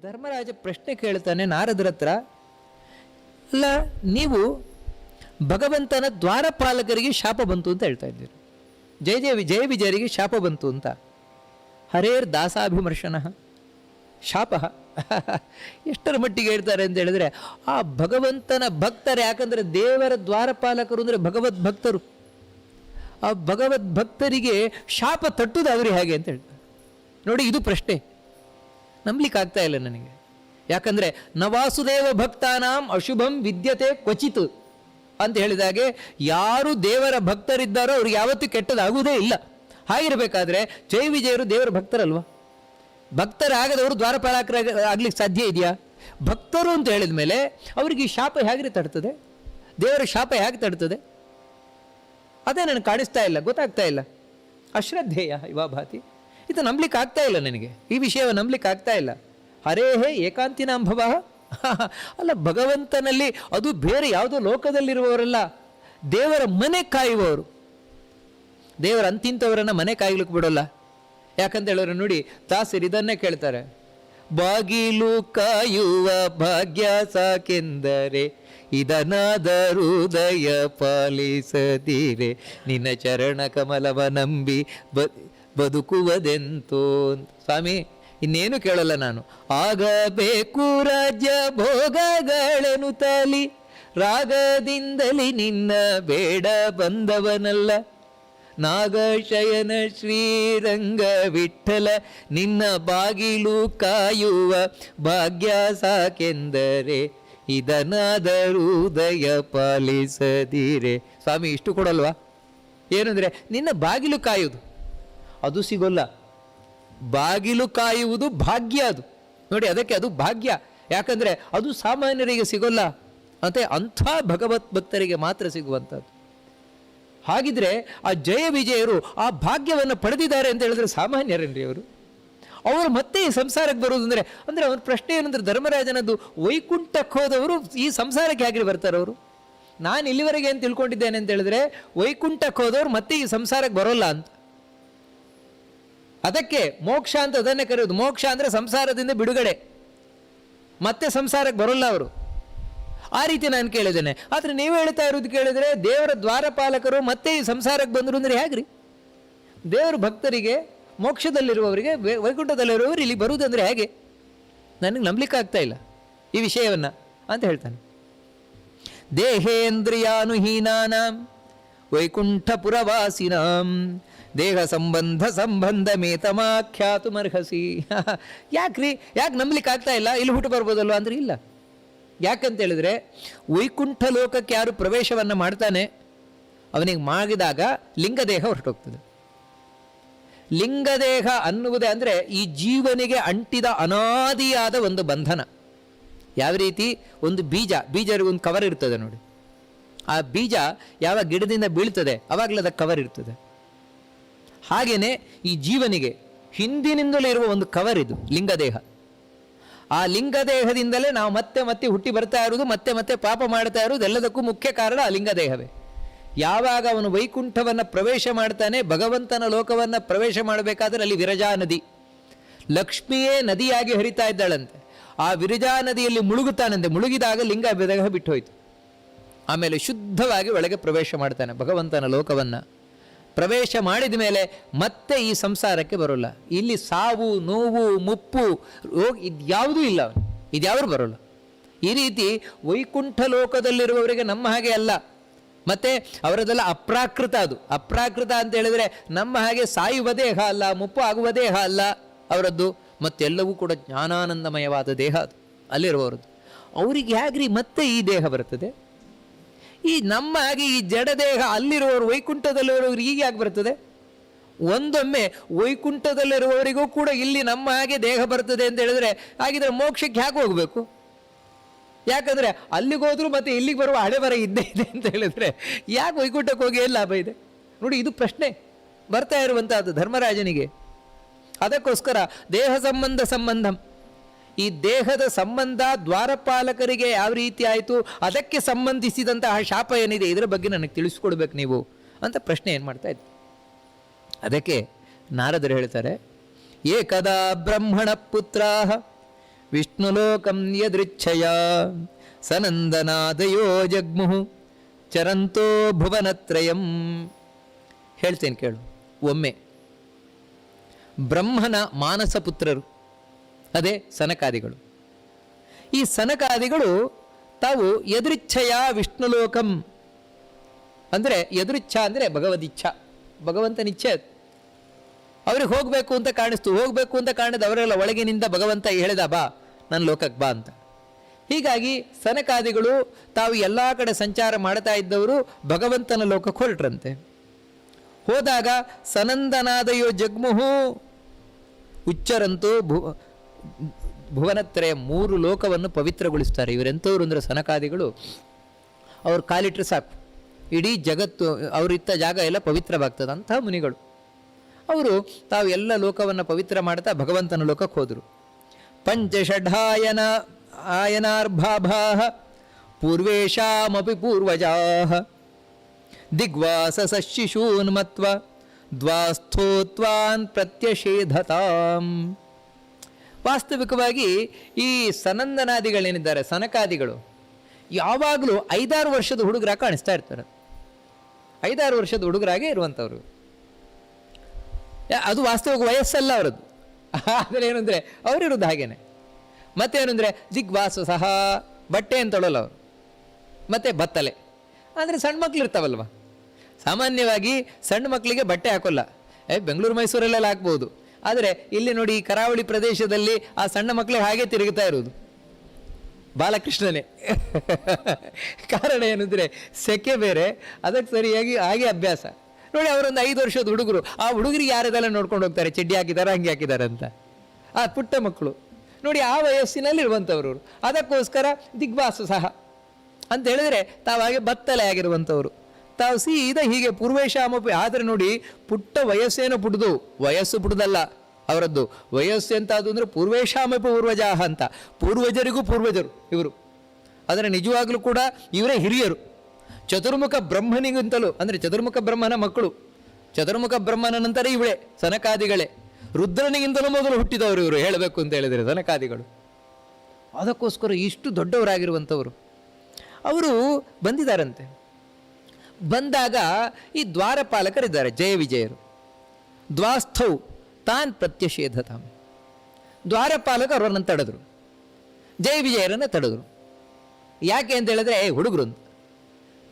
ಧರ್ಮರಾಜ ಪ್ರಶ್ನೆ ಕೇಳ್ತಾನೆ ನಾರದರ ಹತ್ರ. ಅಲ್ಲ, ನೀವು ಭಗವಂತನ ದ್ವಾರಪಾಲಕರಿಗೆ ಶಾಪ ಬಂತು ಅಂತ ಹೇಳ್ತಾ ಇದ್ದೀರಿ, ಜಯ ವಿಜಯರಿಗೆ ಶಾಪ ಬಂತು ಅಂತ. ಹರೇರ್ ದಾಸಾಭಿಮರ್ಶನ ಶಾಪ ಎಷ್ಟರ ಮಟ್ಟಿಗೆ ಹೇಳ್ತಾರೆ ಅಂತ ಹೇಳಿದ್ರೆ, ಆ ಭಗವಂತನ ಭಕ್ತರು, ಯಾಕಂದರೆ ದೇವರ ದ್ವಾರಪಾಲಕರು ಅಂದರೆ ಭಗವದ್ ಭಕ್ತರು, ಆ ಭಗವದ್ ಭಕ್ತರಿಗೆ ಶಾಪ ತಟ್ಟುದು ಅವ್ರಿಗೆ ಹೇಗೆ ಅಂತ ಹೇಳ್ತಾರೆ. ನೋಡಿ, ಇದು ಪ್ರಶ್ನೆ ನಂಬಲಿಕ್ಕೆ ಆಗ್ತಾ ಇಲ್ಲ ನನಗೆ. ಯಾಕಂದರೆ ನವಾಸುದೇವ ಭಕ್ತಾನಾಂ ಅಶುಭಂ ವಿದ್ಯತೆ ಕ್ವಚಿತ್ ಅಂತ ಹೇಳಿದಾಗೆ, ಯಾರು ದೇವರ ಭಕ್ತರಿದ್ದಾರೋ ಅವ್ರಿಗೆ ಯಾವತ್ತೂ ಕೆಟ್ಟದಾಗುವುದೇ ಇಲ್ಲ. ಹಾಗಿರಬೇಕಾದ್ರೆ ಜಯ ವಿಜಯರು ದೇವರ ಭಕ್ತರಲ್ವ? ಭಕ್ತರಾಗದವರು ದ್ವಾರಪಾಲಕರಾಗ್ಲಿಕ್ಕೆ ಸಾಧ್ಯ ಇದೆಯಾ? ಭಕ್ತರು ಅಂತ ಹೇಳಿದ ಮೇಲೆ ಅವರಿಗೆ ಈ ಶಾಪ ಹೇಗೆ ತಡ್ತದೆ? ದೇವರ ಶಾಪ ಹೇಗೆ ತಡ್ತದೆ? ಅದೇ ನನಗೆ ಕಾಣಿಸ್ತಾ ಇಲ್ಲ, ಗೊತ್ತಾಗ್ತಾ ಇಲ್ಲ. ಅಶ್ರದ್ಧೇಯ ಇವಾ ಭಾತಿ. ಇದು ನಂಬಲಿಕ್ಕೆ ಆಗ್ತಾ ಇಲ್ಲ ನನಗೆ, ಈ ವಿಷಯವನ್ನು ನಂಬಲಿಕ್ಕೆ ಆಗ್ತಾ ಇಲ್ಲ. ಹರೇಹೇ ಏಕಾಂತಿನಾಂಭವ. ಅಲ್ಲ, ಭಗವಂತನಲ್ಲಿ ಅದು ಬೇರೆ ಯಾವುದೋ ಲೋಕದಲ್ಲಿರುವವರಲ್ಲ, ದೇವರ ಮನೆ ಕಾಯುವವರು. ದೇವರ ಅಂತಿಂತವರನ್ನು ಮನೆ ಕಾಯ್ಲಿಕ್ಕೆ ಬಿಡೋಲ್ಲ. ಯಾಕಂತ ಹೇಳಿದ್ರೆ ನೋಡಿ, ದಾಸರು ಇದನ್ನೇ ಕೇಳ್ತಾರೆ, ಬಾಗಿಲು ಕಾಯುವ ಭಾಗ್ಯ ಸಾಕೆಂದರೆ ಇದನಾದರೂ ದಯ ಪಾಲಿಸದಿರೆ, ನಿನ್ನ ಚರಣ ಕಮಲವ ನಂಬಿ ಬದುಕುವುದೆಂತೋ. ಸ್ವಾಮಿ, ಇನ್ನೇನು ಕೇಳಲ್ಲ ನಾನು. ಆಗಬೇಕು ರಾಜ್ಯ ಭೋಗಗಳೆನು ತಲಿ, ರಾಗದಿಂದಲಿ ನಿನ್ನ ಬೇಡ ಬಂದವನಲ್ಲ. ನಾಗಶಯನ ಶ್ರೀರಂಗ ವಿಠಲ, ನಿನ್ನ ಬಾಗಿಲು ಕಾಯುವ ಭಾಗ್ಯ ಸಾಕೆಂದರೆ ಇದನಾದರೂ ದಯ ಪಾಲಿಸದಿರೆ. ಸ್ವಾಮಿ, ಇಷ್ಟು ಕೊಡಲ್ವಾ? ಏನಂದರೆ ನಿನ್ನ ಬಾಗಿಲು ಕಾಯುವುದು ಅದು ಸಿಗೋಲ್ಲ. ಬಾಗಿಲು ಕಾಯುವುದು ಭಾಗ್ಯ, ಅದು ನೋಡಿ, ಅದಕ್ಕೆ ಅದು ಭಾಗ್ಯ. ಯಾಕಂದರೆ ಅದು ಸಾಮಾನ್ಯರಿಗೆ ಸಿಗೋಲ್ಲ, ಅಂತೆ ಅಂಥ ಭಗವತ್ ಭಕ್ತರಿಗೆ ಮಾತ್ರ ಸಿಗುವಂಥದ್ದು. ಹಾಗಿದ್ರೆ ಆ ಜಯ ವಿಜಯರು ಆ ಭಾಗ್ಯವನ್ನು ಪಡೆದಿದ್ದಾರೆ ಅಂತ ಹೇಳಿದ್ರೆ ಸಾಮಾನ್ಯರೇನ್ರಿ ಅವರು? ಅವರು ಮತ್ತೆ ಈ ಸಂಸಾರಕ್ಕೆ ಬರುವುದು ಅಂದರೆ ಅವ್ರ ಪ್ರಶ್ನೆ ಏನಂದ್ರೆ, ಧರ್ಮರಾಜನದ್ದು ವೈಕುಂಠಕ್ಕೆ ಹೋದವರು ಈ ಸಂಸಾರಕ್ಕೆ ಹೇಗೆ ಬರ್ತಾರೆ ಅವರು? ನಾನು ಇಲ್ಲಿವರೆಗೆ ಏನು ತಿಳ್ಕೊಂಡಿದ್ದೇನೆ ಅಂತ ಹೇಳಿದ್ರೆ, ವೈಕುಂಠಕ್ಕೆ ಹೋದವರು ಮತ್ತೆ ಈ ಸಂಸಾರಕ್ಕೆ ಬರೋಲ್ಲ ಅಂತ. ಅದಕ್ಕೆ ಮೋಕ್ಷ ಅಂತ ಅದನ್ನೇ ಕರೆಯೋದು. ಮೋಕ್ಷ ಅಂದರೆ ಸಂಸಾರದಿಂದ ಬಿಡುಗಡೆ, ಮತ್ತೆ ಸಂಸಾರಕ್ಕೆ ಬರೋಲ್ಲ ಅವರು. ಆ ರೀತಿ ನಾನು ಕೇಳಿದ್ದೇನೆ. ಆದರೆ ನೀವು ಹೇಳ್ತಾ ಇರೋದು ಕೇಳಿದರೆ, ದೇವರ ದ್ವಾರಪಾಲಕರು ಮತ್ತೆ ಈ ಸಂಸಾರಕ್ಕೆ ಬಂದರು ಅಂದರೆ ಹೇಗ್ರಿ? ದೇವರ ಭಕ್ತರಿಗೆ, ಮೋಕ್ಷದಲ್ಲಿರುವವರಿಗೆ, ವೈಕುಂಠದಲ್ಲಿರುವವರು ಇಲ್ಲಿ ಬರುವುದಂದರೆ ಹೇಗೆ? ನನಗೆ ನಂಬಲಿಕ್ಕೆ ಆಗ್ತಾ ಇಲ್ಲ ಈ ವಿಷಯವನ್ನು ಅಂತ ಹೇಳ್ತಾನೆ. ದೇಹೇಂದ್ರಿಯಾನುಹೀನಾನಾಂ ವೈಕುಂಠಪುರವಾಸಿನಾಂ ದೇಹ ಸಂಬಂಧ ಮೇತಮಾಖ್ಯಾತುಮರ್ಹಸಿ. ಯಾಕ್ರಿ, ಯಾಕೆ ನಂಬಲಿಕ್ಕೆ ಆಗ್ತಾ ಇಲ್ಲ? ಇಲ್ಲಿ ಹುಟ್ಟು ಬರ್ಬೋದಲ್ವ ಅಂದರೆ ಇಲ್ಲ. ಯಾಕಂತೇಳಿದ್ರೆ, ವೈಕುಂಠ ಲೋಕಕ್ಕೆ ಯಾರು ಪ್ರವೇಶವನ್ನು ಮಾಡ್ತಾನೆ ಅವನಿಗೆ ಮಾಡಿದಾಗ ಲಿಂಗದೇಹ ಹೊರಟೋಗ್ತದೆ. ಲಿಂಗದೇಹ ಅನ್ನುವುದೇ ಅಂದರೆ ಈ ಜೀವನಿಗೆ ಅಂಟಿದ ಅನಾದಿಯಾದ ಒಂದು ಬಂಧನ. ಯಾವ ರೀತಿ? ಒಂದು ಬೀಜರಿಗೆ ಒಂದು ಕವರ್ ಇರ್ತದೆ ನೋಡಿ, ಆ ಬೀಜ ಯಾವ ಗಿಡದಿಂದ ಬೀಳ್ತದೆ ಅವಾಗಲೇ ಅದಕ್ಕೆ ಕವರ್ ಇರ್ತದೆ. ಹಾಗೆಯೇ ಈ ಜೀವನಿಗೆ ಹಿಂದಿನಿಂದಲೇ ಇರುವ ಒಂದು ಕವರ್ ಇದು ಲಿಂಗದೇಹ. ಆ ಲಿಂಗದೇಹದಿಂದಲೇ ನಾವು ಮತ್ತೆ ಮತ್ತೆ ಹುಟ್ಟಿ ಬರ್ತಾ ಇರೋದು, ಮತ್ತೆ ಮತ್ತೆ ಪಾಪ ಮಾಡ್ತಾ ಇರೋದು. ಎಲ್ಲದಕ್ಕೂ ಮುಖ್ಯ ಕಾರಣ ಆ ಲಿಂಗದೇಹವೇ. ಯಾವಾಗ ಅವನು ವೈಕುಂಠವನ್ನು ಪ್ರವೇಶ ಮಾಡ್ತಾನೆ, ಭಗವಂತನ ಲೋಕವನ್ನು ಪ್ರವೇಶ ಮಾಡಬೇಕಾದ್ರೆ ಅಲ್ಲಿ ವಿರಜಾ ನದಿ, ಲಕ್ಷ್ಮಿಯೇ ನದಿಯಾಗಿ ಹರಿತಾ ಇದ್ದಾಳಂತೆ. ಆ ವಿರಜಾ ನದಿಯಲ್ಲಿ ಮುಳುಗುತ್ತಾನಂತೆ. ಮುಳುಗಿದಾಗ ಲಿಂಗದೇಹ ಬಿಟ್ಟು ಹೋಯಿತು. ಆಮೇಲೆ ಶುದ್ಧವಾಗಿ ಒಳಗೆ ಪ್ರವೇಶ ಮಾಡ್ತಾನೆ ಭಗವಂತನ ಲೋಕವನ್ನು. ಪ್ರವೇಶ ಮಾಡಿದ ಮೇಲೆ ಮತ್ತೆ ಈ ಸಂಸಾರಕ್ಕೆ ಬರೋಲ್ಲ. ಇಲ್ಲಿ ಸಾವು, ನೋವು, ಮುಪ್ಪು, ರೋಗ ಇದ್ಯಾವುದೂ ಇಲ್ಲ, ಇದ್ಯಾವರು ಬರೋಲ್ಲ. ಈ ರೀತಿ ವೈಕುಂಠ ಲೋಕದಲ್ಲಿರುವವರಿಗೆ ನಮ್ಮ ಹಾಗೆ ಅಲ್ಲ. ಮತ್ತು ಅವರದೆಲ್ಲ ಅಪ್ರಾಕೃತ. ಅದು ಅಪ್ರಾಕೃತ ಅಂತ ಹೇಳಿದರೆ ನಮ್ಮ ಹಾಗೆ ಸಾಯುವ ದೇಹ ಅಲ್ಲ, ಮುಪ್ಪು ಆಗುವ ದೇಹ ಅಲ್ಲ ಅವರದ್ದು. ಮತ್ತೆಲ್ಲವೂ ಕೂಡ ಜ್ಞಾನಾನಂದಮಯವಾದ ದೇಹ ಅದು ಅಲ್ಲಿರುವವರದ್ದು. ಅವರಿಗೆ ಹೇಗ್ರಿ ಮತ್ತೆ ಈ ದೇಹ ಬರ್ತದೆ? ಈ ನಮ್ಮ ಹಾಗೆ ಈ ಜಡದೇಹ ಅಲ್ಲಿರುವವರು ವೈಕುಂಠದಲ್ಲಿರುವವರು ಹೀಗೆ ಯಾಕೆ ಬರ್ತದೆ? ಒಂದೊಮ್ಮೆ ವೈಕುಂಠದಲ್ಲಿರುವವರಿಗೂ ಕೂಡ ಇಲ್ಲಿ ನಮ್ಮ ಹಾಗೆ ದೇಹ ಬರ್ತದೆ ಅಂತ ಹೇಳಿದ್ರೆ, ಹಾಗಿದ್ರೆ ಮೋಕ್ಷಕ್ಕೆ ಹೇಗೆ ಹೋಗಬೇಕು? ಯಾಕಂದರೆ ಅಲ್ಲಿಗೋದ್ರೂ ಮತ್ತೆ ಇಲ್ಲಿಗೆ ಬರುವ ಹಣೆ ಬರ ಇದ್ದೇ ಇದೆ ಅಂತ ಹೇಳಿದ್ರೆ ಯಾಕೆ ವೈಕುಂಠಕ್ಕೆ ಹೋಗಿ ಏನು ಲಾಭ ಇದೆ? ನೋಡಿ, ಇದು ಪ್ರಶ್ನೆ ಬರ್ತಾ ಇರುವಂಥದ್ದು ಧರ್ಮರಾಜನಿಗೆ. ಅದಕ್ಕೋಸ್ಕರ ದೇಹ ಸಂಬಂಧಂ, ಈ ದೇಹದ ಸಂಬಂಧ ದ್ವಾರಪಾಲಕರಿಗೆ ಯಾವ ರೀತಿ ಆಯಿತು, ಅದಕ್ಕೆ ಸಂಬಂಧಿಸಿದಂತಹ ಶಾಪ ಏನಿದೆ ಇದರ ಬಗ್ಗೆ ನನಗೆ ತಿಳಿಸ್ಕೊಡ್ಬೇಕು ನೀವು ಅಂತ ಪ್ರಶ್ನೆ ಏನು ಮಾಡ್ತಾ ಇತ್ತು. ಅದಕ್ಕೆ ನಾರದರು ಹೇಳ್ತಾರೆ, ಏಕದಾ ಬ್ರಹ್ಮಣ ಪುತ್ರಾಹ ವಿಷ್ಣುಲೋಕಂ ಯದೃಚ್ಛಯ ಸನಂದನಾದಯೋ ಜಗ್ಮುಹು ಚರಂತೋ ಭುವನತ್ರಯಂ. ಹೇಳ್ತೇನೆ ಕೇಳು. ಒಮ್ಮೆ ಬ್ರಹ್ಮನ ಮಾನಸ ಪುತ್ರರು, ಅದೇ ಸನಕಾದಿಗಳು. ಈ ಸನಕಾದಿಗಳು ತಾವು ಯದೃಚ್ಛಯ ವಿಷ್ಣುಲೋಕಂ ಅಂದರೆ, ಯದೃಚ್ಛ ಅಂದರೆ ಭಗವದಿಚ್ಛಾ, ಭಗವಂತನಿಚ್ಛೆ. ಅವ್ರಿಗೆ ಹೋಗಬೇಕು ಅಂತ ಕಾಣಿಸ್ತು, ಹೋಗಬೇಕು ಅಂತ ಕಾಣಿದ ಅವರೆಲ್ಲ ಒಳಗಿನಿಂದ ಭಗವಂತ ಹೇಳಿದ ಬಾ ನನ್ನ ಲೋಕಕ್ಕೆ ಬಾ ಅಂತ. ಹೀಗಾಗಿ ಸನಕಾದಿಗಳು ತಾವು ಎಲ್ಲ ಕಡೆ ಸಂಚಾರ ಮಾಡ್ತಾ ಇದ್ದವರು ಭಗವಂತನ ಲೋಕಕ್ಕೆ ಹೊರಟ್ರಂತೆ. ಹೋದಾಗ ಸನಂದನಾದಯೋ ಜಗ್ಮುಹು ಉಚ್ಚರಂತೂ ಭುವನತ್ರಯ, 3 ಲೋಕವನ್ನು ಪವಿತ್ರಗೊಳಿಸ್ತಾರೆ. ಇವರೆಂಥವ್ರು ಅಂದರೆ ಸನಕಾದಿಗಳು, ಅವ್ರು ಕಾಲಿಟ್ರೆ ಸಾಕು ಇಡೀ ಜಗತ್ತು, ಅವರಿದ್ದ ಜಾಗ ಎಲ್ಲ ಪವಿತ್ರವಾಗ್ತದೆ ಅಂತಹ ಮುನಿಗಳು. ಅವರು ತಾವು ಎಲ್ಲ ಲೋಕವನ್ನು ಪವಿತ್ರ ಮಾಡ್ತಾ ಭಗವಂತನ ಲೋಕಕ್ಕೆ ಹೋದರು. ಆಯನಾರ್ಭಾಭಾ ಪೂರ್ವೇಶಾಮಪಿ ಪೂರ್ವಜಾ ದಿಗ್ವಾಸ ಶಿಶೂನ್ ಮತ್ವ ದ್ವಾಸ್ಥೋತ್ವಾನ್ ಪ್ರತ್ಯಷೇಧತಾಂ. ವಾಸ್ತವಿಕವಾಗಿ ಈ ಸನಂದನಾದಿಗಳೇನಿದ್ದಾರೆ, ಸನಕಾದಿಗಳು, ಯಾವಾಗಲೂ 5-6 ವರ್ಷದ ಹುಡುಗರಾಗಿ ಕಾಣಿಸ್ತಾ ಇರ್ತಾರೆ. 5-6 ವರ್ಷದ ಹುಡುಗರಾಗೆ ಇರುವಂಥವ್ರು. ಅದು ವಾಸ್ತವಿಕ ವಯಸ್ಸಲ್ಲ ಅವರದ್ದು. ಆದರೆ ಏನಂದರೆ ಅವರಿರೋದು ಹಾಗೇನೆ. ಮತ್ತೇನೆಂದರೆ ದಿಗ್ವಾಸ ಸಹ, ಬಟ್ಟೆ ಅಂತ ತೊಳಲ್ಲ ಅವರು, ಮತ್ತು ಬತ್ತಲೆ. ಅಂದರೆ ಸಣ್ಣ ಮಕ್ಳು ಇರ್ತಾವಲ್ವ, ಸಾಮಾನ್ಯವಾಗಿ ಸಣ್ಣ ಮಕ್ಕಳಿಗೆ ಬಟ್ಟೆ ಹಾಕೋಲ್ಲ. ಬೆಂಗಳೂರು ಮೈಸೂರಲ್ಲೆಲ್ಲ ಹಾಕ್ಬೋದು. ಆದರೆ ಇಲ್ಲಿ ನೋಡಿ, ಈ ಕರಾವಳಿ ಪ್ರದೇಶದಲ್ಲಿ ಆ ಸಣ್ಣ ಮಕ್ಕಳೇ ಹಾಗೆ ತಿರುಗುತ್ತಾ ಇರೋದು, ಬಾಲಕೃಷ್ಣನೇ. ಕಾರಣ ಏನಂದರೆ ಸೆಕೆ ಬೇರೆ, ಅದಕ್ಕೆ ಸರಿಯಾಗಿ ಹಾಗೆ ಅಭ್ಯಾಸ. ನೋಡಿ, ಅವರೊಂದು 5 ವರ್ಷದ ಹುಡುಗರು, ಆ ಹುಡುಗರಿಗೆ ಯಾರದೆಲ್ಲ ನೋಡ್ಕೊಂಡು ಹೋಗ್ತಾರೆ, ಚಡ್ಡಿ ಹಾಕಿದ್ದಾರೆ ಹಂಗೆ ಹಾಕಿದ್ದಾರೆ ಅಂತ. ಆ ಪುಟ್ಟ ಮಕ್ಕಳು ನೋಡಿ, ಆ ವಯಸ್ಸಿನಲ್ಲಿ ಇರುವಂಥವ್ರು. ಅದಕ್ಕೋಸ್ಕರ ದಿಗ್ವಾಸ ಸಹ ಅಂತ ಹೇಳಿದರೆ ತಾವಾಗೆ ಬತ್ತಲೆ ಆಗಿರುವಂಥವ್ರು, ತಾವು ಸೀದಾ ಹೀಗೆ ಪೂರ್ವೇಶಾಮಪಿ. ಆದರೆ ನೋಡಿ, ಪುಟ್ಟ ವಯಸ್ಸೇನೋ ಪುಟ್ಟದು, ವಯಸ್ಸು ಪುಟ್ಟದಲ್ಲ ಅವರದ್ದು. ವಯಸ್ಸು ಎಂತ ಅದು ಅಂದರೆ ಪೂರ್ವೇಶಾಮಪಿ ಪೂರ್ವಜಾಹ ಅಂತ, ಪೂರ್ವಜರಿಗೂ ಪೂರ್ವಜರು ಇವರು. ಆದರೆ ನಿಜವಾಗಲೂ ಕೂಡ ಇವರೇ ಹಿರಿಯರು. ಚತುರ್ಮುಖ ಬ್ರಹ್ಮನಿಗಿಂತಲೂ, ಅಂದರೆ ಚತುರ್ಮುಖ ಬ್ರಹ್ಮನ ಮಕ್ಕಳು, ಚತುರ್ಮುಖ ಬ್ರಹ್ಮನ ನಂತರ ಇವಳೇ ಸನಕಾದಿಗಳೇ. ರುದ್ರನಿಗಿಂತಲೂ ಮೊದಲು ಹುಟ್ಟಿದವರು ಇವರು, ಹೇಳಬೇಕು ಅಂತ ಹೇಳಿದರೆ ಸನಕಾದಿಗಳು. ಅದಕ್ಕೋಸ್ಕರ ಇಷ್ಟು ದೊಡ್ಡವರಾಗಿರುವಂಥವರು ಅವರು ಬಂದಿದ್ದಾರಂತೆ. ಬಂದಾಗ ಈ ದ್ವಾರಪಾಲಕರಿದ್ದಾರೆ, ಜಯ ವಿಜಯರು. ದ್ವಾಸ್ಥೌ ತಾನ್ ಪ್ರತ್ಯಷೇಧತಾಂ. ದ್ವಾರಪಾಲಕ ಅವರನ್ನು ತಡೆದರು, ಜಯ ವಿಜಯರನ್ನು ತಡೆದರು. ಯಾಕೆ ಅಂತ ಹೇಳಿದ್ರೆ, ಹುಡುಗರು ಅಂತ,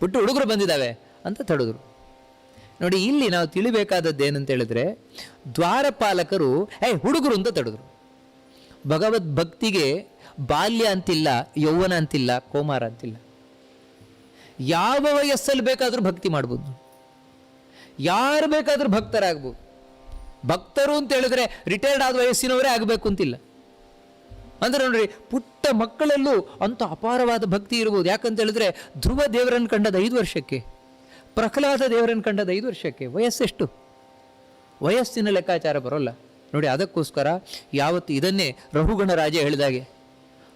ಪುಟ್ಟು ಹುಡುಗರು ಬಂದಿದ್ದಾವೆ ಅಂತ ತಡೆದರು. ನೋಡಿ, ಇಲ್ಲಿ ನಾವು ತಿಳಿಬೇಕಾದದ್ದು ಏನಂತ ಹೇಳಿದ್ರೆ, ದ್ವಾರಪಾಲಕರು ಹುಡುಗರು ಅಂತ ತಡೆದರು. ಭಗವದ್ ಭಕ್ತಿಗೆ ಬಾಲ್ಯ ಅಂತಿಲ್ಲ, ಯೌವನ ಅಂತಿಲ್ಲ, ಕೋಮಾರ ಅಂತಿಲ್ಲ. ಯಾವ ವಯಸ್ಸಲ್ಲಿ ಬೇಕಾದರೂ ಭಕ್ತಿ ಮಾಡ್ಬೋದು, ಯಾರು ಬೇಕಾದರೂ ಭಕ್ತರಾಗ್ಬೋದು. ಭಕ್ತರು ಅಂತ ಹೇಳಿದ್ರೆ ರಿಟೈರ್ಡ್ ಆದ ವಯಸ್ಸಿನವರೇ ಆಗಬೇಕು ಅಂತಿಲ್ಲ. ಅಂದರೆ ನೋಡ್ರಿ, ಪುಟ್ಟ ಮಕ್ಕಳಲ್ಲೂ ಅಂಥ ಅಪಾರವಾದ ಭಕ್ತಿ ಇರ್ಬೋದು. ಯಾಕಂತ ಹೇಳಿದ್ರೆ, ಧ್ರುವ ದೇವರನ್ನು ಕಂಡದ್ದು 5 ವರ್ಷಕ್ಕೆ, ಪ್ರಹ್ಲಾದ ದೇವರನ್ನು ಕಂಡದ್ದು 5 ವರ್ಷಕ್ಕೆ. ವಯಸ್ಸೆಷ್ಟು? ವಯಸ್ಸಿನ ಲೆಕ್ಕಾಚಾರ ಬರೋಲ್ಲ ನೋಡಿ. ಅದಕ್ಕೋಸ್ಕರ ಯಾವತ್ತು ಇದನ್ನೇ ರಘುಗಣ ರಾಜ ಹೇಳಿದಾಗೆ,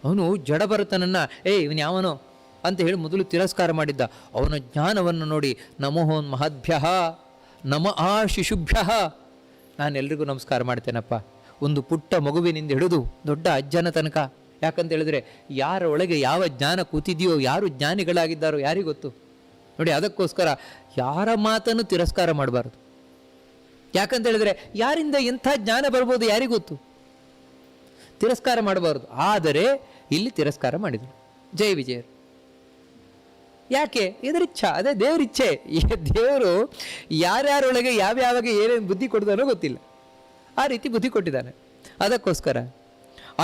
ಅವನು ಜಡಭರತನನ್ನು ಇವನು ಯಾವನೋ ಅಂತ ಹೇಳಿ ಮೊದಲು ತಿರಸ್ಕಾರ ಮಾಡಿದ್ದ. ಅವನ ಜ್ಞಾನವನ್ನು ನೋಡಿ, ನಮೋಹೋನ್ ಮಹದ್ಭ್ಯ ನಮ ಆ ಶಿಶುಭ್ಯ, ನಾನೆಲ್ರಿಗೂ ನಮಸ್ಕಾರ ಮಾಡ್ತೇನಪ್ಪ. ಒಂದು ಪುಟ್ಟ ಮಗುವಿನಿಂದ ಹಿಡಿದು ದೊಡ್ಡ ಅಜ್ಜನ ತನಕ. ಯಾಕಂತ ಹೇಳಿದ್ರೆ, ಯಾರ ಒಳಗೆ ಯಾವ ಜ್ಞಾನ ಕೂತಿದೆಯೋ, ಯಾರು ಜ್ಞಾನಿಗಳಾಗಿದ್ದಾರೋ ಯಾರಿಗೊತ್ತು ನೋಡಿ. ಅದಕ್ಕೋಸ್ಕರ ಯಾರ ಮಾತನ್ನು ತಿರಸ್ಕಾರ ಮಾಡಬಾರ್ದು. ಯಾಕಂತ ಹೇಳಿದ್ರೆ, ಯಾರಿಂದ ಎಂಥ ಜ್ಞಾನ ಬರ್ಬೋದು ಯಾರಿಗೊತ್ತು, ತಿರಸ್ಕಾರ ಮಾಡಬಾರ್ದು. ಆದರೆ ಇಲ್ಲಿ ತಿರಸ್ಕಾರ ಮಾಡಿದರು ಜಯ ವಿಜಯರು. ಯಾಕೆ? ಇದರಿಚ್ಛಾ, ಅದೇ ದೇವರಿಚ್ಛೆ. ದೇವರು ಯಾರ್ಯಾರೊಳಗೆ ಯಾವ್ಯಾವಾಗ ಏನೇನು ಬುದ್ಧಿ ಕೊಡ್ತಾನೋ ಗೊತ್ತಿಲ್ಲ, ಆ ರೀತಿ ಬುದ್ಧಿ ಕೊಟ್ಟಿದ್ದಾನೆ. ಅದಕ್ಕೋಸ್ಕರ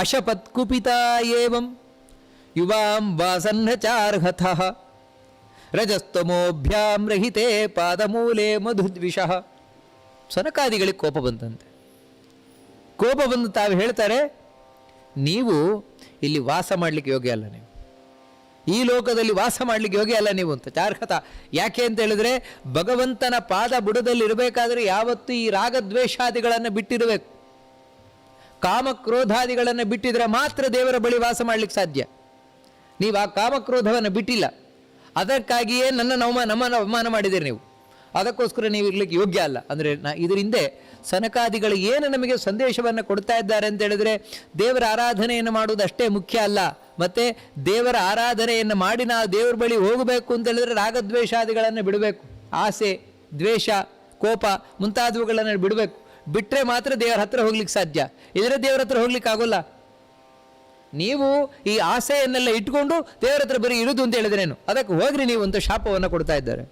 ಅಶಪತ್ ಕುಪಿತ ಏವಂ ಯುವಾಂ ವಾಸನ್ನಚಾರ್ಹತಃ ರಜಸ್ತಮೋಭ್ಯಾಂ ರಹಿತೆ ಪಾದಮೂಲೆ ಮಧುದ್ವಿಷಃ. ಸನಕಾದಿಗಳಿಗೆ ಕೋಪ ಬಂತಂತೆ. ಕೋಪ ಬಂದು ತಾವು ಹೇಳ್ತಾರೆ, ನೀವು ಇಲ್ಲಿ ವಾಸ ಮಾಡಲಿಕ್ಕೆ ಯೋಗ್ಯ ಅಲ್ಲ, ನೀವು ಈ ಲೋಕದಲ್ಲಿ ವಾಸ ಮಾಡಲಿಕ್ಕೆ ಯೋಗ್ಯ ಅಲ್ಲ ನೀವು ಅಂತ. ಚಾರ್ಹತ ಯಾಕೆ ಅಂತ ಹೇಳಿದ್ರೆ, ಭಗವಂತನ ಪಾದ ಬುಡದಲ್ಲಿ ಇರಬೇಕಾದ್ರೆ ಯಾವತ್ತೂ ಈ ರಾಗದ್ವೇಷಾದಿಗಳನ್ನು ಬಿಟ್ಟಿರಬೇಕು. ಕಾಮಕ್ರೋಧಾದಿಗಳನ್ನು ಬಿಟ್ಟಿದ್ರೆ ಮಾತ್ರ ದೇವರ ಬಳಿ ವಾಸ ಮಾಡಲಿಕ್ಕೆ ಸಾಧ್ಯ. ನೀವು ಆ ಕಾಮಕ್ರೋಧವನ್ನು ಬಿಟ್ಟಿಲ್ಲ, ಅದಕ್ಕಾಗಿಯೇ ನಮ್ಮನ್ನು ಅವಮಾನ ಮಾಡಿದ್ದೀರಿ ನೀವು. ಅದಕ್ಕೋಸ್ಕರ ನೀವು ಇರ್ಲಿಕ್ಕೆ ಯೋಗ್ಯ ಅಲ್ಲ. ಅಂದರೆ ಇದರಿಂದ ಸನಕಾದಿಗಳು ಏನು ನಮಗೆ ಸಂದೇಶವನ್ನು ಕೊಡ್ತಾ ಇದ್ದಾರೆ ಅಂತ ಹೇಳಿದ್ರೆ, ದೇವರ ಆರಾಧನೆಯನ್ನು ಮಾಡುವುದು ಅಷ್ಟೇ ಮುಖ್ಯ ಅಲ್ಲ, ಮತ್ತು ದೇವರ ಆರಾಧನೆಯನ್ನು ಮಾಡಿ ನಾವು ದೇವರ ಬಳಿ ಹೋಗಬೇಕು ಅಂತ ಹೇಳಿದ್ರೆ ರಾಗದ್ವೇಷಾದಿಗಳನ್ನು ಬಿಡಬೇಕು. ಆಸೆ, ದ್ವೇಷ, ಕೋಪ ಮುಂತಾದವುಗಳನ್ನು ಬಿಡಬೇಕು. ಬಿಟ್ಟರೆ ಮಾತ್ರ ದೇವರ ಹತ್ರ ಹೋಗ್ಲಿಕ್ಕೆ ಸಾಧ್ಯ, ಇದರ ದೇವರ ಹತ್ರ ಹೋಗ್ಲಿಕ್ಕೆ ಆಗೋಲ್ಲ. ನೀವು ಈ ಆಸೆಯನ್ನೆಲ್ಲ ಇಟ್ಕೊಂಡು ದೇವರ ಹತ್ರ ಬರೀ ಇರುವುದು ಅಂತ ಹೇಳಿದ್ರೇನು, ಅದಕ್ಕೆ ಹೋಗ್ರಿ ನೀವು ಅಂತ ಶಾಪವನ್ನು ಕೊಡ್ತಾ ಇದ್ದಾರೆ.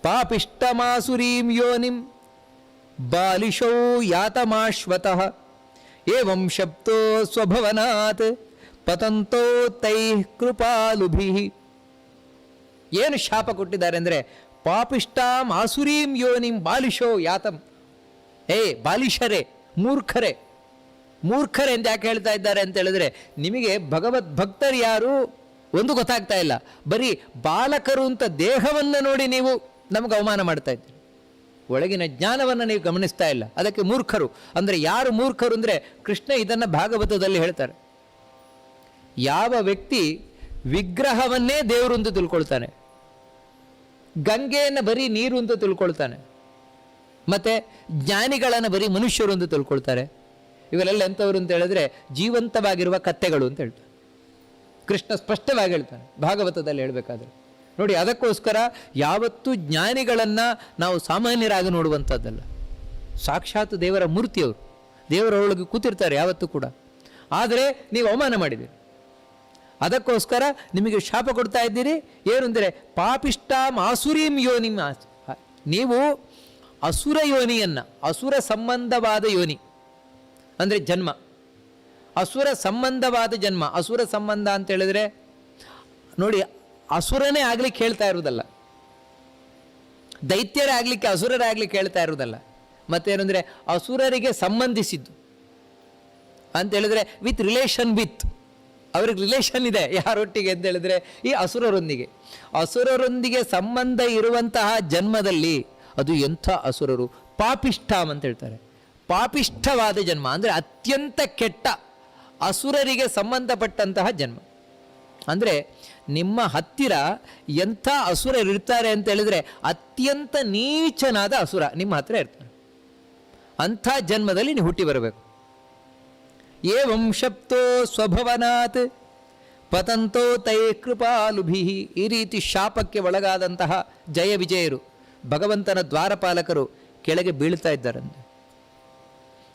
ಪಾಪಿಷ್ಟಮಾಸುರೀಂ ಯೋನಿಂ ಬಾಲಿಶೋ ಯಾತಮಾಶ್ವತಃ ಏವಂ ಶಬ್ದೋ ಸ್ವಭವನಾತ್ ಪತಂತೋ ತೈಃ ಕೃಪಾಲುಭಿ. ಏನು ಶಾಪ ಕೊಟ್ಟಿದ್ದಾರೆ ಅಂದರೆ, ಪಾಪಿಷ್ಟಾಂ ಆಸುರೀಂ ಯೋನಿಂ ಬಾಲಿಶೋ ಯಾತಂ. ಬಾಲಿಶರೇ, ಮೂರ್ಖರೇ. ಮೂರ್ಖರೇ ಅಂತ ಯಾಕೆ ಹೇಳ್ತಾ ಇದ್ದಾರೆ ಅಂತ ಹೇಳಿದ್ರೆ, ನಿಮಗೆ ಭಗವದ್ ಭಕ್ತರು ಯಾರು ಒಂದು ಗೊತ್ತಾಗ್ತಾ ಇಲ್ಲ, ಬರೀ ಬಾಲಕರು ಅಂತ ದೇಹವನ್ನು ನೋಡಿ ನೀವು ನಮಗೆ ಅವಮಾನ ಮಾಡ್ತಾ ಇದ್ದೀರಿ, ಒಳಗಿನ ಜ್ಞಾನವನ್ನು ನೀವು ಗಮನಿಸ್ತಾ ಇಲ್ಲ, ಅದಕ್ಕೆ ಮೂರ್ಖರು. ಅಂದರೆ ಯಾರು ಮೂರ್ಖರು ಅಂದರೆ, ಕೃಷ್ಣ ಇದನ್ನು ಭಾಗವತದಲ್ಲಿ ಹೇಳ್ತಾರೆ. ಯಾವ ವ್ಯಕ್ತಿ ವಿಗ್ರಹವನ್ನೇ ದೇವರು ಅಂತ ತಿಳ್ಕೊಳ್ತಾನೆ, ಗಂಗೆಯನ್ನು ಬರೀ ನೀರು ಅಂತ ತಿಳ್ಕೊಳ್ತಾನೆ, ಮತ್ತು ಜ್ಞಾನಿಗಳನ್ನು ಬರೀ ಮನುಷ್ಯರು ಅಂತ ತಿಳ್ಕೊಳ್ತಾರೆ, ಇವೆಲ್ಲ ಎಂಥವ್ರು ಅಂತ ಹೇಳಿದ್ರೆ ಜೀವಂತವಾಗಿರುವ ಕತ್ತೆಗಳು ಅಂತ ಹೇಳ್ತಾರೆ. ಕೃಷ್ಣ ಸ್ಪಷ್ಟವಾಗಿ ಹೇಳ್ತಾನೆ ಭಾಗವತದಲ್ಲಿ ಹೇಳಬೇಕಾದ್ರೆ. ನೋಡಿ, ಅದಕ್ಕೋಸ್ಕರ ಯಾವತ್ತೂ ಜ್ಞಾನಿಗಳನ್ನು ನಾವು ಸಾಮಾನ್ಯರಾಗಿ ನೋಡುವಂಥದ್ದಲ್ಲ. ಸಾಕ್ಷಾತ್ ದೇವರ ಮೂರ್ತಿಯವರು, ದೇವರೊಳಗೆ ಕೂತಿರ್ತಾರೆ ಯಾವತ್ತೂ ಕೂಡ. ಆದರೆ ನೀವು ಅವಮಾನ ಮಾಡಿದ್ದೀರಿ, ಅದಕ್ಕೋಸ್ಕರ ನಿಮಗೆ ಶಾಪ ಕೊಡ್ತಾ ಇದ್ದೀರಿ. ಏನು ಅಂದರೆ, ಪಾಪಿಷ್ಟಾಂ ಆಸುರೀಂ ಯೋನಿಂ. ನೀವು ಅಸುರ ಯೋನಿಯನ್ನು, ಅಸುರ ಸಂಬಂಧವಾದ ಯೋನಿ ಅಂದರೆ ಜನ್ಮ, ಅಸುರ ಸಂಬಂಧವಾದ ಜನ್ಮ. ಅಸುರ ಸಂಬಂಧ ಅಂತ ಹೇಳಿದ್ರೆ ನೋಡಿ, ಅಸುರನೇ ಆಗ್ಲಿಕ್ಕೆ ಹೇಳ್ತಾ ಇರುವುದಲ್ಲ, ದೈತ್ಯರೇ ಆಗಲಿಕ್ಕೆ ಅಸುರರೇ ಆಗ್ಲಿಕ್ಕೆ ಹೇಳ್ತಾ ಇರುವುದಲ್ಲ. ಮತ್ತೇನೆಂದರೆ ಅಸುರರಿಗೆ ಸಂಬಂಧಿಸಿದ್ದು ಅಂತ ಹೇಳಿದ್ರೆ ವಿತ್ ರಿಲೇಷನ್ ವಿತ್, ಅವ್ರಿಗೆ ರಿಲೇಷನ್ ಇದೆ ಯಾರೊಟ್ಟಿಗೆ ಅಂತ ಹೇಳಿದ್ರೆ ಈ ಅಸುರರೊಂದಿಗೆ. ಅಸುರರೊಂದಿಗೆ ಸಂಬಂಧ ಇರುವಂತಹ ಜನ್ಮದಲ್ಲಿ ಅದು ಎಂಥ ಅಸುರರು, ಪಾಪಿಷ್ಠಾಮ್ ಅಂತ ಹೇಳ್ತಾರೆ. ಪಾಪಿಷ್ಠವಾದ ಜನ್ಮ ಅಂದರೆ ಅತ್ಯಂತ ಕೆಟ್ಟ ಅಸುರರಿಗೆ ಸಂಬಂಧಪಟ್ಟಂತಹ ಜನ್ಮ. ಅಂದರೆ ನಿಮ್ಮ ಹತ್ತಿರ ಎಂಥ ಅಸುರರಿರ್ತಾರೆ ಅಂತ ಹೇಳಿದ್ರೆ ಅತ್ಯಂತ ನೀಚನಾದ ಅಸುರ ನಿಮ್ಮ ಹತ್ತಿರ ಇರ್ತಾರೆ. ಅಂಥ ಜನ್ಮದಲ್ಲಿ ನೀವು ಹುಟ್ಟಿ ಬರಬೇಕು. ಏವಂ ಶಪ್ತೋ ಸ್ವಭವನಾತ್ ಪತಂತೋ ತೈ ಕೃಪಾಲುಭಿ. ಈ ರೀತಿ ಶಾಪಕ್ಕೆ ಒಳಗಾದಂತಹ ಜಯ ವಿಜಯರು, ಭಗವಂತನ ದ್ವಾರಪಾಲಕರು ಕೆಳಗೆ ಬೀಳ್ತಾ ಇದ್ದಾರಂತೆ.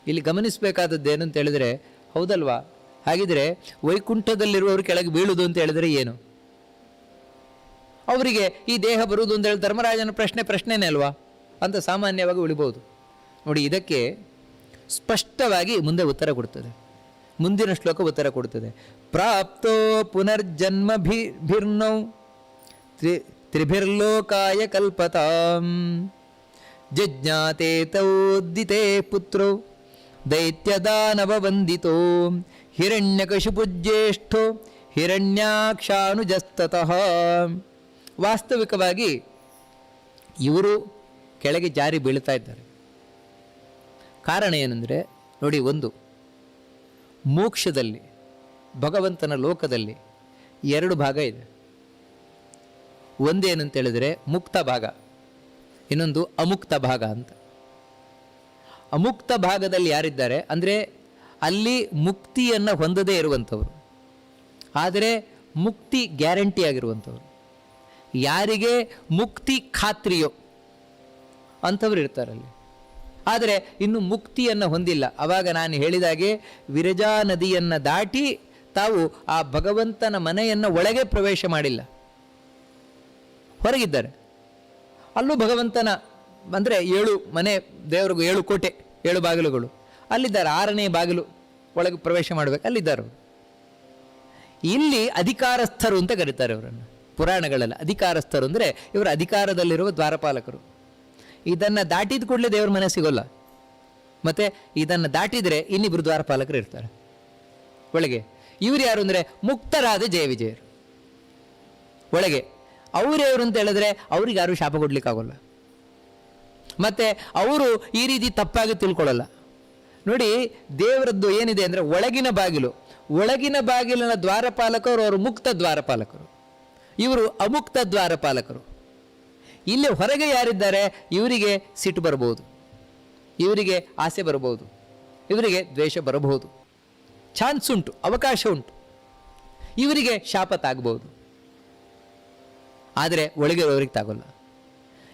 ಇಲ್ಲಿ ಗಮನಿಸಬೇಕಾದದ್ದು ಏನು ಅಂತ ಹೇಳಿದ್ರೆ, ಹೌದಲ್ವಾ, ಹಾಗಿದ್ರೆ ವೈಕುಂಠದಲ್ಲಿರುವವರು ಕೆಳಗೆ ಬೀಳುವುದು ಅಂತ ಹೇಳಿದ್ರೆ ಏನು? ಅವರಿಗೆ ಈ ದೇಹ ಬರುವುದು ಅಂತ ಹೇಳಿ ಧರ್ಮರಾಜನ ಪ್ರಶ್ನೆನೇ ಅಲ್ವಾ ಅಂತ ಸಾಮಾನ್ಯವಾಗಿ ಉಳಿಬಹುದು. ನೋಡಿ, ಇದಕ್ಕೆ ಸ್ಪಷ್ಟವಾಗಿ ಮುಂದೆ ಉತ್ತರ ಕೊಡ್ತದೆ, ಮುಂದಿನ ಶ್ಲೋಕ ಉತ್ತರ ಕೊಡ್ತದೆ. ಪ್ರಾಪ್ತೋ ಪುನರ್ಜನ್ಮಭಿರ್ನೌ ತ್ರಿಭಿರ್ಲೋಕಾಯ ಕಲ್ಪತಾಂ ಜಜ್ಞಾತೆ ತೌದಿತೆ ಪುತ್ರೋ ದೈತ್ಯದಾನವ ವಂದಿತೋ ಹಿರಣ್ಯಕಶಿಪುಜ್ಯೇಷ್ಠೋ ಹಿರಣ್ಯಾಕ್ಷಾನುಜಸ್ತತಃ. ವಾಸ್ತವಿಕವಾಗಿ ಇವರು ಕೆಳಗೆ ಜಾರಿ ಬೀಳ್ತಾ ಇದ್ದಾರೆ. ಕಾರಣ ಏನೆಂದರೆ ನೋಡಿ, ಒಂದು ಮೋಕ್ಷದಲ್ಲಿ ಭಗವಂತನ ಲೋಕದಲ್ಲಿ ಎರಡು ಭಾಗ ಇದೆ. ಒಂದೇನಂತೇಳಿದರೆ ಮುಕ್ತ ಭಾಗ, ಇನ್ನೊಂದು ಅಮುಕ್ತ ಭಾಗ ಅಂತ. ಅಮುಕ್ತ ಭಾಗದಲ್ಲಿ ಯಾರಿದ್ದಾರೆ ಅಂದರೆ ಅಲ್ಲಿ ಮುಕ್ತಿಯನ್ನು ಹೊಂದದೇ ಇರುವಂಥವರು, ಆದರೆ ಮುಕ್ತಿ ಗ್ಯಾರಂಟಿ ಆಗಿರುವಂಥವ್ರು. ಯಾರಿಗೆ ಮುಕ್ತಿ ಖಾತ್ರಿಯೋ ಅಂಥವ್ರು ಇರ್ತಾರಲ್ಲಿ. ಆದರೆ ಇನ್ನು ಮುಕ್ತಿಯನ್ನು ಹೊಂದಿಲ್ಲ. ಆವಾಗ ನಾನು ಹೇಳಿದಾಗೆ ವಿರಜಾ ನದಿಯನ್ನು ದಾಟಿ ತಾವು ಆ ಭಗವಂತನ ಮನೆಯನ್ನು ಒಳಗೆ ಪ್ರವೇಶ ಮಾಡಿಲ್ಲ, ಹೊರಗಿದ್ದಾರೆ. ಅಲ್ಲೂ ಭಗವಂತನ ಅಂದರೆ 7 ಮನೆ, ದೇವರಿಗೂ 7 ಕೋಟೆ, 7 ಬಾಗಿಲುಗಳು ಅಲ್ಲಿದ್ದಾರೆ. 6ನೇ ಬಾಗಿಲು ಒಳಗೆ ಪ್ರವೇಶ ಮಾಡಬೇಕು, ಅಲ್ಲಿದ್ದಾರೆ. ಇಲ್ಲಿ ಅಧಿಕಾರಸ್ಥರು ಅಂತ ಕರೀತಾರೆ ಅವರನ್ನು ಪುರಾಣಗಳೆಲ್ಲ. ಅಧಿಕಾರಸ್ಥರು ಅಂದರೆ ಇವರು ಅಧಿಕಾರದಲ್ಲಿರುವ ದ್ವಾರಪಾಲಕರು. ಇದನ್ನು ದಾಟಿದ ಕೂಡಲೇ ದೇವರ ಮನೆ ಸಿಗೋಲ್ಲ, ಮತ್ತು ಇದನ್ನು ದಾಟಿದರೆ ಇನ್ನಿಬ್ಬರು ದ್ವಾರಪಾಲಕರು ಇರ್ತಾರೆ ಒಳಗೆ. ಇವರು ಯಾರು ಅಂದರೆ ಮುಕ್ತರಾದ ಜಯ ವಿಜಯರು ಒಳಗೆ. ಅವರೇವರು ಅಂತ ಹೇಳಿದ್ರೆ ಅವ್ರಿಗೆ ಯಾರು ಶಾಪ ಕೊಡ್ಲಿಕ್ಕಾಗೋಲ್ಲ, ಮತ್ತು ಅವರು ಈ ರೀತಿ ತಪ್ಪಾಗಿ ತಿಳ್ಕೊಳ್ಳಲ್ಲ. ನೋಡಿ, ದೇವರದ್ದು ಏನಿದೆ ಅಂದರೆ ಒಳಗಿನ ಬಾಗಿಲು, ಒಳಗಿನ ಬಾಗಿಲಿನ ದ್ವಾರಪಾಲಕರು ಅವರು ಮುಕ್ತ ದ್ವಾರಪಾಲಕರು, ಇವರು ಅಮುಕ್ತ ದ್ವಾರಪಾಲಕರು. ಇಲ್ಲಿ ಹೊರಗೆ ಯಾರಿದ್ದಾರೆ ಇವರಿಗೆ ಸಿಟ್ಟು ಬರ್ಬೋದು. ಇವರಿಗೆ ಆಸೆ ಬರಬಹುದು, ಇವರಿಗೆ ದ್ವೇಷ ಬರಬಹುದು, ಚಾನ್ಸ್ ಉಂಟು, ಅವಕಾಶ ಉಂಟು, ಇವರಿಗೆ ಶಾಪ ತಾಗಬಹುದು. ಆದರೆ ಒಳಗಿರೋರಿಗೆ ತಾಗೋಲ್ಲ.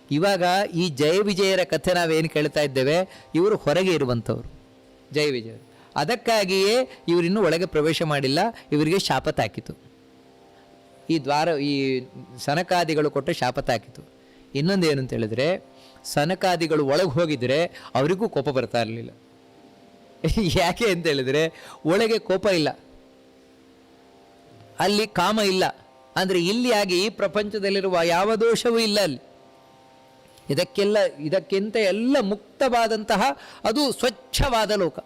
ಇವಾಗ ಈ ಜಯ ವಿಜಯರ ಕಥೆ ನಾವೇನು ಕೇಳ್ತಾ ಇದ್ದೇವೆ, ಇವರು ಹೊರಗೆ ಇರುವಂಥವ್ರು ಜಯ ವಿಜಯರು. ಅದಕ್ಕಾಗಿಯೇ ಇವರಿನ್ನೂ ಒಳಗೆ ಪ್ರವೇಶ ಮಾಡಿಲ್ಲ, ಇವರಿಗೆ ಶಾಪ ತಾಕಿತು. ಈ ಸನಕಾದಿಗಳು ಕೊಟ್ಟ ಶಾಪ ತಾಕಿತು. ಇನ್ನೊಂದು ಏನು ಅಂತ ಹೇಳಿದ್ರೆ, ಸನಕಾದಿಗಳು ಒಳಗೆ ಹೋಗಿದ್ರೆ ಅವರಿಗೂ ಕೋಪ ಬರ್ತಾ ಇರಲಿಲ್ಲ. ಯಾಕೆ ಅಂತ ಹೇಳಿದ್ರೆ, ಒಳಗೆ ಕೋಪ ಇಲ್ಲ, ಅಲ್ಲಿ ಕಾಮ ಇಲ್ಲ. ಅಂದರೆ ಇಲ್ಲಿ ಆಗಿ ಈ ಪ್ರಪಂಚದಲ್ಲಿರುವ ಯಾವ ದೋಷವೂ ಇಲ್ಲ ಅಲ್ಲಿ. ಇದಕ್ಕಿಂತ ಎಲ್ಲ ಮುಕ್ತವಾದಂತಹ ಅದು ಸ್ವಚ್ಛವಾದ ಲೋಕ,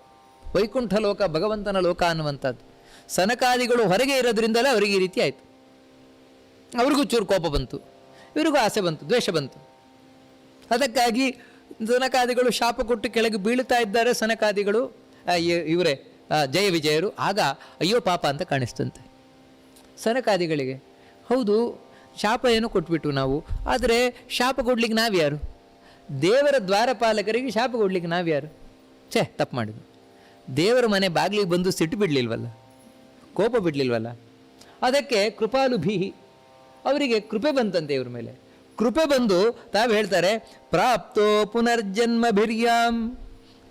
ವೈಕುಂಠ ಲೋಕ, ಭಗವಂತನ ಲೋಕ ಅನ್ನುವಂಥದ್ದು. ಸನಕಾದಿಗಳು ಹೊರಗೆ ಇರೋದ್ರಿಂದಲೇ ಅವರಿಗೆ ಈ ರೀತಿ ಆಯಿತು. ಅವ್ರಿಗೂ ಚೂರು ಕೋಪ ಬಂತು, ಇವರಿಗೂ ಆಸೆ ಬಂತು, ದ್ವೇಷ ಬಂತು. ಅದಕ್ಕಾಗಿ ಸನಕಾದಿಗಳು ಶಾಪ ಕೊಟ್ಟು ಕೆಳಗೆ ಬೀಳುತ್ತಾ ಇದ್ದಾರೆ. ಸನಕಾದಿಗಳು ಇವರೇ ಜಯ ವಿಜಯರು. ಆಗ ಅಯ್ಯೋ ಪಾಪ ಅಂತ ಕಾಣಿಸ್ತಂತೆ ಸನಕಾದಿಗಳಿಗೆ. ಹೌದು, ಶಾಪ ಏನು ಕೊಟ್ಬಿಟ್ಟು ನಾವು, ಆದರೆ ಶಾಪ ಕೊಡ್ಲಿಕ್ಕೆ ನಾವ್ಯಾರು? ದೇವರ ದ್ವಾರಪಾಲಕರಿಗೆ ಶಾಪ ಕೊಡ್ಲಿಕ್ಕೆ ನಾವ್ಯಾರು? ತಪ್ಪು ಮಾಡಿದ್ವಿ. ದೇವರ ಮನೆ ಬಾಗಿಲಿಗೆ ಬಂದು ಸಿಟ್ಟು ಬಿಡಲಿಲ್ವಲ್ಲ, ಕೋಪ ಬಿಡಲಿಲ್ವಲ್ಲ. ಅದಕ್ಕೆ ಕೃಪಾಲುಭೀಹಿ, ಅವರಿಗೆ ಕೃಪೆ ಬಂತಂತೆ ಇವ್ರ ಮೇಲೆ. ಕೃಪೆ ಬಂದು ತಾವು ಹೇಳ್ತಾರೆ, ಪ್ರಾಪ್ತೋ ಪುನರ್ಜನ್ಮಭಿರ್ಯಾಂ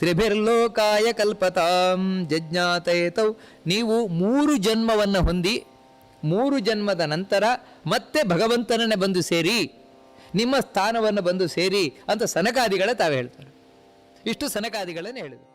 ತ್ರಿಭಿರ್ಲೋಕಾಯ ಕಲ್ಪತಾಂ ಜಜ್ಞಾತೇತೌ. ನೀವು 3 ಜನ್ಮವನ್ನು ಹೊಂದಿ 3 ಜನ್ಮದ ನಂತರ ಮತ್ತೆ ಭಗವಂತನನ್ನೇ ಬಂದು ಸೇರಿ, ನಿಮ್ಮ ಸ್ಥಾನವನ್ನು ಬಂದು ಸೇರಿ ಅಂತ ಸನಕಾದಿಗಳೇ ತಾವು ಹೇಳ್ತಾರೆ. ಇಷ್ಟು ಸನಕಾದಿಗಳನ್ನೇ ಹೇಳಿದರು.